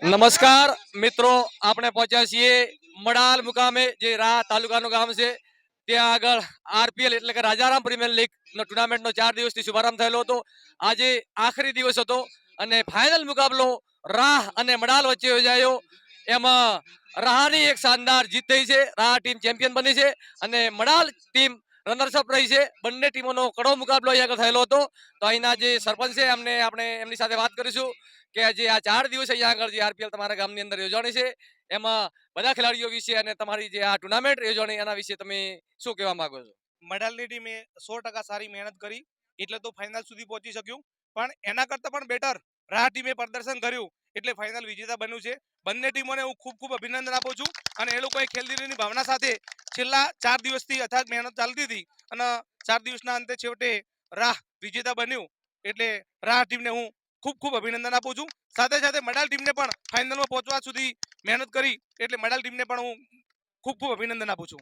નમસ્કાર મિત્રો, આપણે પહોંચ્યા છીએ મડાલ મુકામે, જે રા તાલુકાનું ગામ છે. ત્યાં આગળ આરપીએલ એટલે કે રાજારામ પ્રીમિયર લીગ નો ટુર્નામેન્ટનો 4 દિવસથી શુભારંભ થયેલો હતો. આજે આખરી દિવસ હતો અને ફાઇનલ મુકાબલો રાહ અને મડાલ વચ્ચે યોજાયો. એમાં રાહની એક શાનદાર જીત થઈ છે. રાહ ટીમ ચેમ્પિયન બની છે અને મડાલ ટીમ રનર્સઅપ રહી છે. બંને ટીમોનો કડો મુકાબલો અહીંયા આગળ થયેલો હતો. તો અહીંના જે સરપંચ છે આપણે એમની સાથે વાત કરીશું કે આજે આ 4 દિવસ અહીંયા આગળ જે આરપીએલ તમારા ગામની અંદર યોજાણી છે, એમાં બધા ખેલાડીઓ વિશે અને તમારી જે આ ટુર્નામેન્ટ યોજાણી એના વિશે તમે શું કહેવા માંગો છો? મડાલની ટીમે 100% સારી મહેનત કરી એટલે તો ફાઇનલ સુધી પહોંચી શક્યું, પણ એના કરતાં પણ બેટર રાહ ટીમે પ્રદર્શન કર્યું એટલે ફાઇનલ વિજેતા બન્યું છે. બંને ટીમોને હું ખૂબ ખૂબ અભિનંદન આપું છું અને એ લોકોએ ખેલદિલીની ભાવના સાથે છેલ્લા 4 દિવસથી અથાગ મહેનત ચાલતી હતી અને 4 દિવસના અંતે છેવટે રાહ વિજેતા બન્યું એટલે રાહ ટીમને હું ખૂબ ખૂબ અભિનંદન આપું છું. સાથે સાથે મડાલ ટીમને પણ ફાઇનલમાં પહોંચવા સુધી મહેનત કરી એટલે મડાલ ટીમને પણ હું ખૂબ ખૂબ અભિનંદન આપું છું.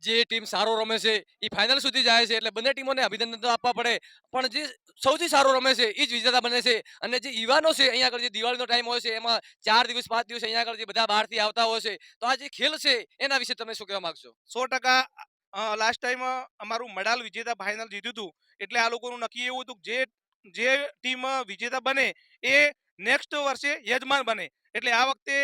જે ટીમ સારો રમે છે એ ફાઇનલ સુધી જાય છે એટલે બંને ટીમોને અભિનંદન તો આપવા પડે, પણ જે સૌથી સારો રમે છે એ જ વિજેતા બને છે. અને જે યુવાનો છે અહીંયા આગળ, જે દિવાળીનો ટાઈમ હોય છે એમાં 4 દિવસ 5 દિવસ અહીંયા આગળ જે બધા બહારથી આવતા હોય છે, તો આ જે ખેલ છે એના વિશે તમે શું કહેવા માંગશો? 100% લાસ્ટ ટાઈમ અમારું મડાલ વિજેતા ફાઇનલ જીત્યું હતું એટલે આ લોકોનું નક્કી એવું હતું કે જે ટીમ વિજેતા બને એ નેક્સ્ટ વર્ષે યજમાન બને. એટલે આ વખતે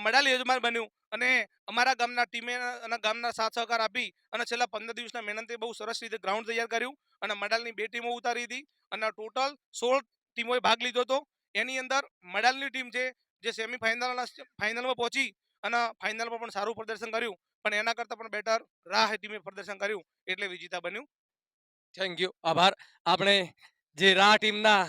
મડાલ યજમાન બન્યું અને અમારા ગામના ટીમે અને ગામના સાથ સહકાર આપી અને છેલ્લા 15 દિવસના મહેનતે બહુ સરસ રીતે ગ્રાઉન્ડ તૈયાર કર્યું અને મડાલની 2 ટીમો ઉતારી હતી અને ટોટલ 16 ટીમોએ ભાગ લીધો હતો. એની અંદર મડાલની ટીમ છે જે ફાઇનલમાં પહોંચી અને ફાઇનલમાં પણ સારું પ્રદર્શન કર્યું, પણ એના કરતાં પણ બેટર રાહ ટીમે પ્રદર્શન કર્યું એટલે વિજેતા બન્યું. થેન્ક યુ, આભાર. આપણે જે રાહ ટીમના